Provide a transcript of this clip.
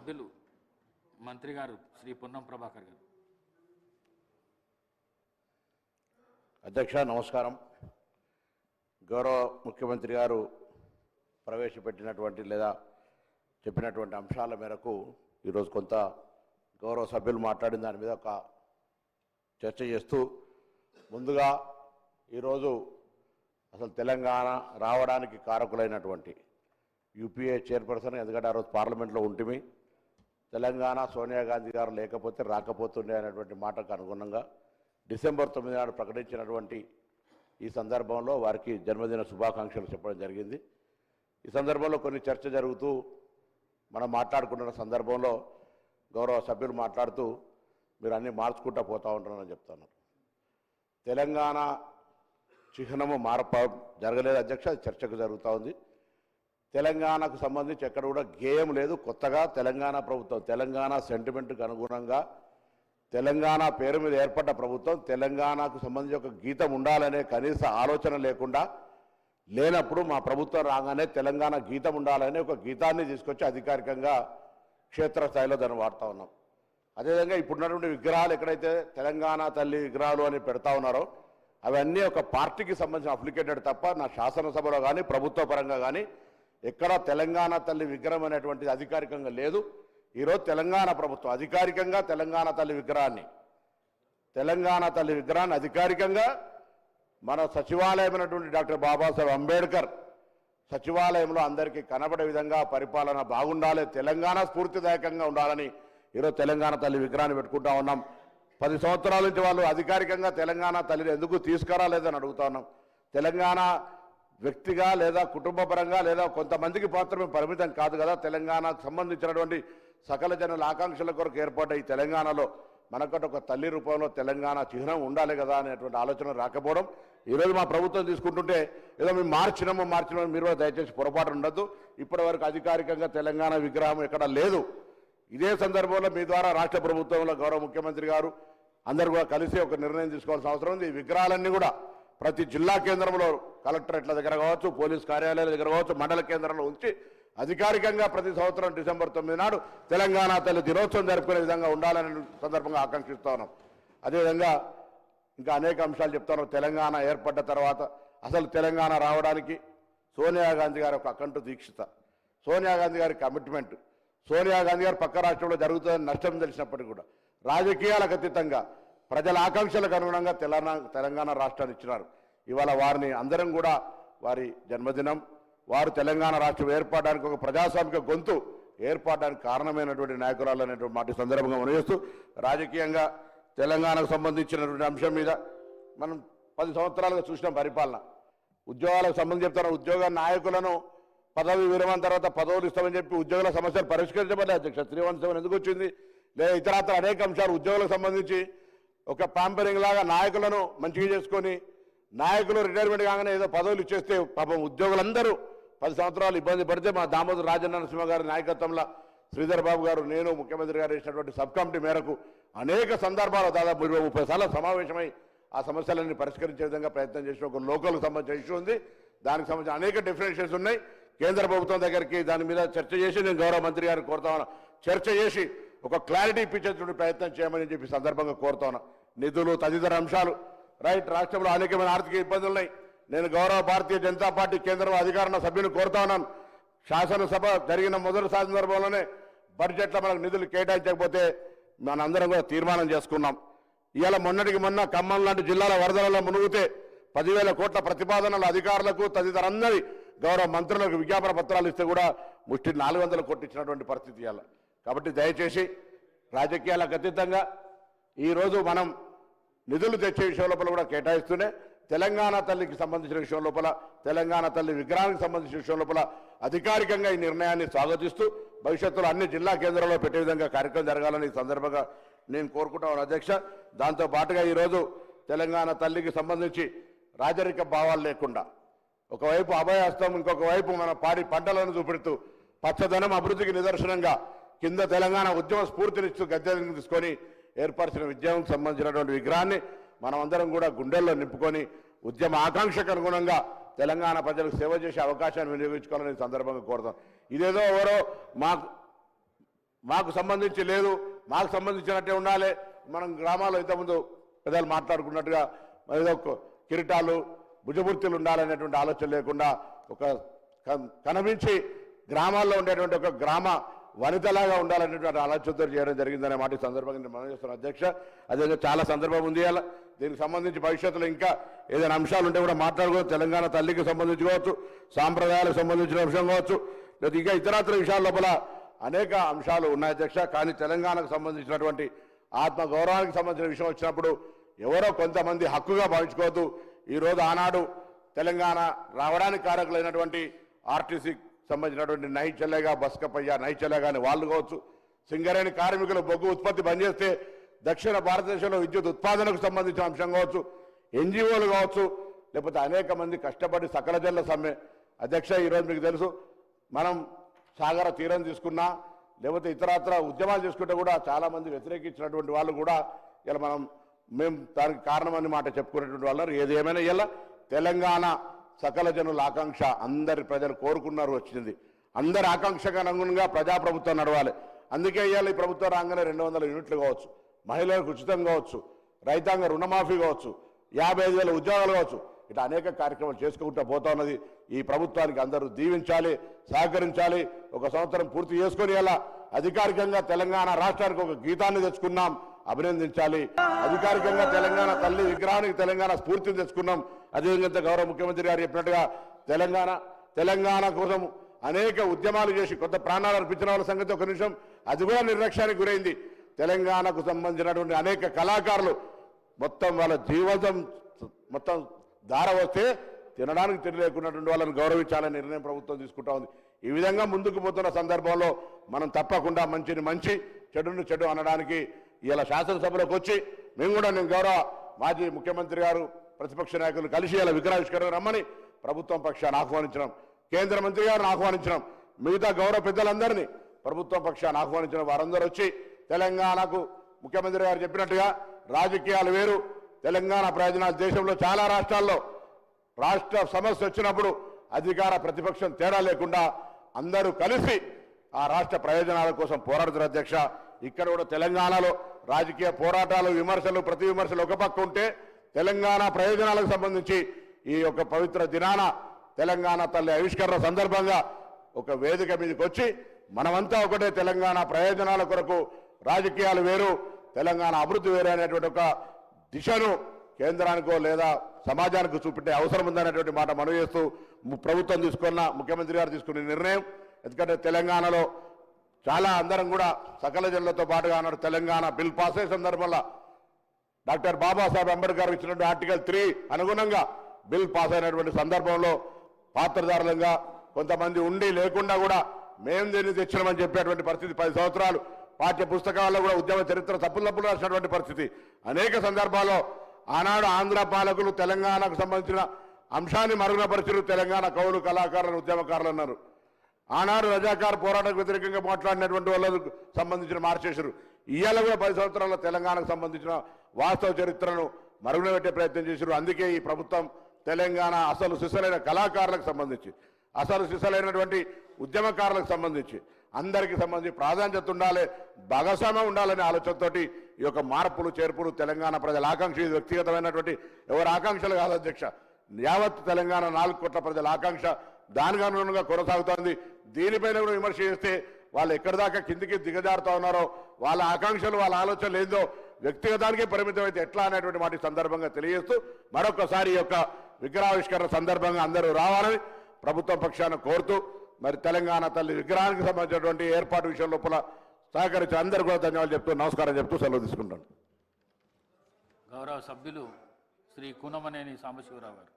సభ్యులు మంత్రి గారు శ్రీ పొన్నం ప్రభాకర్ గారు. అధ్యక్ష నమస్కారం. గౌరవ ముఖ్యమంత్రి గారు ప్రవేశపెట్టినటువంటి లేదా చెప్పినటువంటి అంశాల మేరకు ఈరోజు కొంత గౌరవ సభ్యులు మాట్లాడిన దాని మీద ఒక చర్చ చేస్తూ, ముందుగా ఈరోజు అసలు తెలంగాణ రావడానికి కారకులైనటువంటి యూపీఏ చైర్పర్సన్, ఎందుకంటే ఆ రోజు పార్లమెంట్లో ఉంటిమి, తెలంగాణ సోనియా గాంధీ గారు లేకపోతే రాకపోతుండే అనేటువంటి మాటకు అనుగుణంగా డిసెంబర్ 9 నాడు ప్రకటించినటువంటి ఈ సందర్భంలో వారికి జన్మదిన శుభాకాంక్షలు చెప్పడం జరిగింది. ఈ సందర్భంలో కొన్ని చర్చ జరుగుతూ మనం మాట్లాడుకుంటున్న సందర్భంలో గౌరవ సభ్యులు మాట్లాడుతూ మీరు అన్నీ మార్చుకుంటూ పోతూ ఉంటారని చెప్తున్నారు. తెలంగాణ చిహ్నము జరగలేదు అధ్యక్ష, అది చర్చకు జరుగుతూ ఉంది. తెలంగాణకు సంబంధించి ఎక్కడ కూడా గేయం లేదు. కొత్తగా తెలంగాణ ప్రభుత్వం తెలంగాణ సెంటిమెంట్కి అనుగుణంగా తెలంగాణ పేరు మీద ఏర్పడ్డ ప్రభుత్వం తెలంగాణకు సంబంధించి ఒక గీతం ఉండాలనే కనీస ఆలోచన లేనప్పుడు మా ప్రభుత్వం రాగానే తెలంగాణ గీతం ఉండాలనే ఒక గీతాన్ని తీసుకొచ్చి అధికారికంగా క్షేత్రస్థాయిలో దాన్ని వాడుతూ ఉన్నాం. అదేవిధంగా ఇప్పుడున్నటువంటి విగ్రహాలు ఎక్కడైతే తెలంగాణ తల్లి విగ్రహాలు అని పెడతా ఉన్నారో అవన్నీ ఒక పార్టీకి సంబంధించిన అప్లికేటెడ్ తప్ప నా శాసనసభలో కానీ ప్రభుత్వ పరంగా కానీ ఎక్కడా తెలంగాణ తల్లి విగ్రహం అనేటువంటిది అధికారికంగా లేదు. ఈరోజు తెలంగాణ ప్రభుత్వం అధికారికంగా తెలంగాణ తల్లి విగ్రహాన్ని అధికారికంగా మన సచివాలయమైనటువంటి డాక్టర్ బాబాసాహెబ్ అంబేద్కర్ సచివాలయంలో అందరికీ కనబడే విధంగా పరిపాలన బాగుండాలి, తెలంగాణ స్ఫూర్తిదాయకంగా ఉండాలని ఈరోజు తెలంగాణ తల్లి విగ్రహాన్ని పెట్టుకుంటా ఉన్నాం. 10 సంవత్సరాల నుంచి వాళ్ళు అధికారికంగా తెలంగాణ తల్లిని ఎందుకు తీసుకురాలేదని అడుగుతా ఉన్నాం. తెలంగాణ వ్యక్తిగా లేదా కుటుంబ పరంగా లేదా కొంతమందికి మాత్రమే పరిమితం కాదు కదా. తెలంగాణకు సంబంధించినటువంటి సకల జనుల ఆకాంక్షల కొరకు ఏర్పడ్డ ఈ తెలంగాణలో మనకంటే ఒక తల్లి రూపంలో తెలంగాణ చిహ్నం ఉండాలి కదా అనేటువంటి ఆలోచన రాకపోవడం ఈరోజు మా ప్రభుత్వం తీసుకుంటుంటే ఏదో మేము మార్చినాము మీరు కూడా దయచేసి పొరపాటు ఉండద్దు. ఇప్పటి వరకు అధికారికంగా తెలంగాణ విగ్రహం ఎక్కడ లేదు. ఇదే సందర్భంలో మీ ద్వారా రాష్ట్ర ప్రభుత్వంలో గౌరవ ముఖ్యమంత్రి గారు అందరూ కూడా కలిసి ఒక నిర్ణయం తీసుకోవాల్సిన అవసరం ఉంది. ఈ విగ్రహాలన్నీ కూడా ప్రతి జిల్లా కేంద్రంలో కలెక్టరేట్ల దగ్గర కావచ్చు, పోలీస్ కార్యాలయాల దగ్గర కావచ్చు, మండల కేంద్రంలో ఉంచి అధికారికంగా ప్రతి సంవత్సరం డిసెంబర్ 9 నాడు తెలంగాణ తల్లి దినోత్సవం జరుపుకునే విధంగా ఉండాలని సందర్భంగా ఆకాంక్షిస్తా ఉన్నాం. అదేవిధంగా ఇంకా అనేక అంశాలు చెప్తాను. తెలంగాణ ఏర్పడ్డ తర్వాత అసలు తెలంగాణ రావడానికి సోనియా గాంధీ గారి ఒక అకంఠ దీక్షిత, సోనియా గాంధీ గారి కమిట్మెంట్, సోనియా గాంధీ గారు పక్క రాష్ట్రంలో జరుగుతుందని నష్టం తెలిసినప్పటికీ కూడా రాజకీయాలకు అతీతంగా ప్రజల ఆకాంక్షలకు అనుగుణంగా తెలంగాణ రాష్ట్రాన్ని ఇచ్చినారు. ఇవాళ వారిని అందరం కూడా వారి జన్మదినం, వారు తెలంగాణ రాష్ట్రం ఏర్పడడానికి ఒక ప్రజాస్వామిక గొంతు ఏర్పడడానికి కారణమైనటువంటి నాయకురాలు అనేటువంటి మాట సందర్భంగా మనవేస్తూ, రాజకీయంగా తెలంగాణకు సంబంధించినటువంటి అంశం మీద మనం 10 సంవత్సరాలుగా చూసిన పరిపాలన, ఉద్యోగాలకు సంబంధించి చెప్తారు. ఉద్యోగ నాయకులను పదవి విరమణ తర్వాత పదవులు ఇస్తామని చెప్పి ఉద్యోగుల సమస్యలు పరిష్కరించబడ్డాయి అధ్యక్ష. 317 ఎందుకు వచ్చింది? లేదా ఇతరత్ర అనేక అంశాలు ఉద్యోగులకు సంబంధించి ఒక ప్యాంపరింగ్ లాగా నాయకులను మంచిగా చేసుకొని నాయకులు రిటైర్మెంట్ కాగానే ఏదో పదవులు ఇచ్చేస్తే పాపం ఉద్యోగులందరూ 10 సంవత్సరాలు ఇబ్బంది పడితే మా దామోదర్ రాజనరసింహ గారి నాయకత్వంలో శ్రీధర్ బాబు గారు, నేను, ముఖ్యమంత్రి గారు వేసినటువంటి సబ్ కమిటీ మేరకు అనేక సందర్భాలు దాదాపు 20-30 సార్లు సమావేశమై ఆ సమస్యలన్నీ పరిష్కరించే విధంగా ప్రయత్నం చేసిన ఒక లోకల్కి సంబంధించిన ఇష్యూ ఉంది. దానికి సంబంధించిన అనేక డిఫరెన్షియేషన్స్ ఉన్నాయి. కేంద్ర ప్రభుత్వం దగ్గరికి దాని మీద చర్చ చేసి నేను గౌరవ మంత్రి గారిని కోరుతా ఉన్నా, చర్చ చేసి ఒక క్లారిటీ ఇప్పించేటువంటి ప్రయత్నం చేయమని చెప్పి సందర్భంగా కోరుతా ఉన్నా. నిధులు తదితర అంశాలు రైట్, రాష్ట్రంలో అనేకమైన ఆర్థిక ఇబ్బందులు ఉన్నాయి. నేను గౌరవ భారతీయ జనతా పార్టీ కేంద్రంలో అధికారంలో సభ్యులు కోరుతా ఉన్నాను, శాసనసభ జరిగిన మొదటి సందర్భంలోనే బడ్జెట్లో మనకు నిధులు కేటాయించకపోతే మనందరం కూడా తీర్మానం చేసుకున్నాం. ఇవాళ మొన్నటికి మొన్న ఖమ్మం లాంటి జిల్లాల వరదలలో మునుగుతే 10,000 కోట్ల ప్రతిపాదనలు అధికారులకు తదితరందరి గౌరవ మంత్రులకు విజ్ఞాపన పత్రాలు ఇస్తే కూడా ముష్టి 400 కోట్లు ఇచ్చినటువంటి పరిస్థితి ఇవాళ. కాబట్టి దయచేసి రాజకీయాలకు అతీతంగా ఈరోజు మనం నిధులు తెచ్చే విషయం లోపల కూడా కేటాయిస్తూనే తెలంగాణ తల్లికి సంబంధించిన విషయం లోపల, తెలంగాణ తల్లి విగ్రహానికి సంబంధించిన విషయం లోపల అధికారికంగా ఈ నిర్ణయాన్ని స్వాగతిస్తూ భవిష్యత్తులో అన్ని జిల్లా కేంద్రాల్లో పెట్టే విధంగా కార్యక్రమం జరగాలని ఈ సందర్భంగా నేను కోరుకుంటాను అధ్యక్ష. దాంతో పాటుగా ఈరోజు తెలంగాణ తల్లికి సంబంధించి రాజరిక భావాలు లేకుండా ఒకవైపు అభయహస్తం, ఇంకొక వైపు మన పాడి పంటలను చూపెడుతూ పచ్చదనం అభివృద్ధికి నిదర్శనంగా కింద తెలంగాణ ఉద్యమ స్ఫూర్తినిస్తూ గద్దెలను తీసుకొని ఏర్పరిచిన ఉద్యమం సంబంధించినటువంటి విగ్రహాన్ని మనమందరం కూడా గుండెల్లో నింపుకొని ఉద్యమ ఆకాంక్షకు అనుగుణంగా తెలంగాణ ప్రజలకు సేవ చేసే అవకాశాన్ని వినియోగించుకోవాలని సందర్భంగా కోరుతాం. ఇదేదో ఎవరో మాకు సంబంధించి లేదు, మాకు సంబంధించినట్టే ఉండాలి. మనం గ్రామాల్లో ఇంతకుముందు పెద్దలు మాట్లాడుకున్నట్టుగా ఏదో కిరీటాలు భుజబుర్తులు ఉండాలనేటువంటి ఆలోచన లేకుండా ఒక కనిపించి గ్రామాల్లో ఉండేటువంటి ఒక గ్రామ వనితలాగా ఉండాలనేటువంటి ఆలోచనతో చేయడం జరిగిందనే మాట ఈ సందర్భంగా నేను మనం చేస్తున్న అధ్యక్ష. అదే చాలా సందర్భం ఉంది. అలా దీనికి సంబంధించి భవిష్యత్తులో ఇంకా ఏదైనా అంశాలు ఉంటే కూడా మాట్లాడుకోవచ్చు. తెలంగాణ తల్లికి సంబంధించి కావచ్చు, సాంప్రదాయాలకు సంబంధించిన అంశం కావచ్చు, లేదా ఇంకా ఇతరత్ర విషయాల లోపల అనేక అంశాలు ఉన్నాయి అధ్యక్ష. కానీ తెలంగాణకు సంబంధించినటువంటి ఆత్మ గౌరవానికి సంబంధించిన విషయం వచ్చినప్పుడు ఎవరో కొంతమంది హక్కుగా భావించుకోవద్దు. ఈరోజు ఆనాడు తెలంగాణ రావడానికి కారకులైనటువంటి ఆర్టీసీ సంబంధించినటువంటి నై చెల్లెగా బస్కపయ్య నై చెల్లెగా అని వాళ్ళు కావచ్చు, సింగరేణి కార్మికులు బొగ్గు ఉత్పత్తి బంద్ చేస్తే దక్షిణ భారతదేశంలో విద్యుత్ ఉత్పాదనకు సంబంధించిన అంశం కావచ్చు, ఎన్జిఓలు కావచ్చు, లేకపోతే అనేక మంది కష్టపడి సకల జనుల సమ్మె అధ్యక్ష. ఈరోజు మీకు తెలుసు, మనం సాగర తీరం తీసుకున్నా లేకపోతే ఇతరత్ర ఉద్యమాలు చేసుకుంటే కూడా చాలామంది వ్యతిరేకించినటువంటి వాళ్ళు కూడా ఇలా మేము దానికి కారణమని మాట చెప్పుకునేటువంటి వాళ్ళు. ఏది ఏమైనా ఇలా తెలంగాణ సకల జనుల ఆకాంక్ష అందరి ప్రజలు కోరుకున్నారు వచ్చింది. అందరి ఆకాంక్షకు అనుగుణంగా ప్రజాప్రభుత్వం నడవాలి. అందుకే ఇవాళ ఈ ప్రభుత్వం రాగానే 200 యూనిట్లు కావచ్చు, మహిళలకు ఉచితం కావచ్చు, రైతాంగ రుణమాఫీ కావచ్చు, 55,000 ఉద్యోగాలు కావచ్చు, ఇట్లా అనేక కార్యక్రమాలు చేసుకుంటూ పోతా ఉన్నది. ఈ ప్రభుత్వానికి అందరూ దీవించాలి, సహకరించాలి. ఒక సంవత్సరం పూర్తి చేసుకొని ఇలా అధికారికంగా తెలంగాణ రాష్ట్రానికి ఒక గీతాన్ని తెచ్చుకున్నాం, అభినందించాలి. అధికారికంగా తెలంగాణ తల్లి విగ్రహానికి తెలంగాణ స్ఫూర్తిని తెచ్చుకున్నాం. అదేవిధంగా గౌరవ ముఖ్యమంత్రి గారు చెప్పినట్టుగా తెలంగాణ కోసం అనేక ఉద్యమాలు చేసి కొత్త ప్రాణాలు అర్పించిన వాళ్ళ సంగతి ఒక నిమిషం, అది కూడా నిర్లక్ష్యానికి గురైంది. తెలంగాణకు సంబంధించినటువంటి అనేక కళాకారులు మొత్తం వాళ్ళ జీవితం మొత్తం దార వస్తే తినడానికి తెలియకున్నటువంటి వాళ్ళని గౌరవించాలని నిర్ణయం ప్రభుత్వం తీసుకుంటా ఉంది. ఈ విధంగా ముందుకు పోతున్న సందర్భంలో మనం తప్పకుండా మంచిని మంచి, చెడుని చెడు అనడానికి ఇలా శాసనసభలోకి వచ్చి నేను గౌరవ మాజీ ముఖ్యమంత్రి గారు ప్రతిపక్ష నాయకులు కలిసి ఇలా విగ్రహావిష్కరణ రమ్మని ప్రభుత్వం పక్షాన్ని ఆహ్వానించడం, కేంద్ర మంత్రి గారిని ఆహ్వానించడం, మిగతా గౌరవ పెద్దలందరినీ ప్రభుత్వం పక్షాన్ని ఆహ్వానించడం. వారందరూ వచ్చి తెలంగాణకు ముఖ్యమంత్రి గారు చెప్పినట్టుగా రాజకీయాలు వేరు, తెలంగాణ ప్రయోజనాలు దేశంలో చాలా రాష్ట్రాల్లో రాష్ట్ర సమస్య వచ్చినప్పుడు అధికార ప్రతిపక్షం తేడా లేకుండా అందరూ కలిసి ఆ రాష్ట్ర ప్రయోజనాల కోసం పోరాడుతున్న అధ్యక్ష. ఇక్కడ కూడా తెలంగాణలో రాజకీయ పోరాటాలు, విమర్శలు, ప్రతి విమర్శలు ఒక పక్క ఉంటే తెలంగాణ ప్రయోజనాలకు సంబంధించి ఈ యొక్క పవిత్ర దినాన తెలంగాణ తల్లి ఆవిష్కరణ సందర్భంగా ఒక వేదిక మీదకి వచ్చి మనమంతా ఒకటే, తెలంగాణ ప్రయోజనాల కొరకు రాజకీయాలు వేరు, తెలంగాణ అభివృద్ధి వేరు అనేటువంటి ఒక దిశను కేంద్రానికో లేదా సమాజానికి చూపెట్టే అవసరం ఉందనేటువంటి మాట మనవి చేస్తూ ప్రభుత్వం తీసుకున్న, ముఖ్యమంత్రి గారు తీసుకున్న నిర్ణయం. ఎందుకంటే తెలంగాణలో చాలా అందరం కూడా సకల జనులతో పాటుగా అన్నాడు తెలంగాణ బిల్ పాస్ అయ్యే సందర్భంలో డాక్టర్ బాబాసాహెబ్ అంబేద్కర్ ఇచ్చినటువంటి ఆర్టికల్ 3 అనుగుణంగా బిల్ పాస్ అయినటువంటి సందర్భంలో పాత్రధారులంగా కొంతమంది ఉండి లేకుండా కూడా మేము దీన్ని తెచ్చినామని చెప్పేటువంటి పరిస్థితి. 10 సంవత్సరాలు పాఠ్య పుస్తకాల్లో కూడా ఉద్యమ చరిత్ర తప్పులు రాసినటువంటి పరిస్థితి. అనేక సందర్భాల్లో ఆనాడు ఆంధ్ర పాలకులు తెలంగాణకు సంబంధించిన అంశాన్ని మరుగునపరిచారు. తెలంగాణ కవులు, కళాకారులను, ఉద్యమకారులు అన్నారు. ఆనాడు రజాకార్ పోరాటకు వ్యతిరేకంగా మాట్లాడినటువంటి వాళ్ళకు సంబంధించిన మార్చేశారు. ఇవాళ కూడా 10 సంవత్సరాల తెలంగాణకు సంబంధించిన వాస్తవ చరిత్రను మరుగున పెట్టే ప్రయత్నం చేశారు. అందుకే ఈ ప్రభుత్వం తెలంగాణ అసలు సిసలైన కళాకారులకు సంబంధించి, అసలు సిసలైనటువంటి ఉద్యమకారులకు సంబంధించి అందరికీ సంబంధించి ప్రాధాన్యత ఉండాలి, భాగస్వామ్యం ఉండాలనే ఆలోచనతోటి ఈ యొక్క మార్పులు చేర్పులు తెలంగాణ ప్రజల ఆకాంక్ష. ఇది వ్యక్తిగతమైనటువంటి ఎవరి ఆకాంక్షలు కాదు అధ్యక్ష, యావత్ తెలంగాణ 4 కోట్ల ప్రజల ఆకాంక్ష. దానికి అనుగుణంగా కొనసాగుతోంది. దీనిపైన కూడా విమర్శ చేస్తే వాళ్ళు ఎక్కడి దాకా కిందికి దిగజారుతా ఉన్నారో, వాళ్ళ ఆకాంక్షలు, వాళ్ళ ఆలోచనలు ఏందో వ్యక్తిగతానికే పరిమితం అయితే ఎట్లా అనేటువంటి మాట సందర్భంగా తెలియజేస్తూ మరొకసారి ఈ యొక్క విగ్రహావిష్కరణ సందర్భంగా అందరూ రావాలని ప్రభుత్వం పక్షాన కోరుతూ, మరి తెలంగాణ తల్లి విగ్రహానికి సంబంధించినటువంటి ఏర్పాటు విషయం లోపల సహకరించి అందరూ కూడా ధన్యవాదాలు చెప్తూ, నమస్కారం చెప్తూ సెలవు తీసుకుంటాను. గౌరవ సభ్యులు శ్రీ కూనమనేని సాంబశివరావు గారు.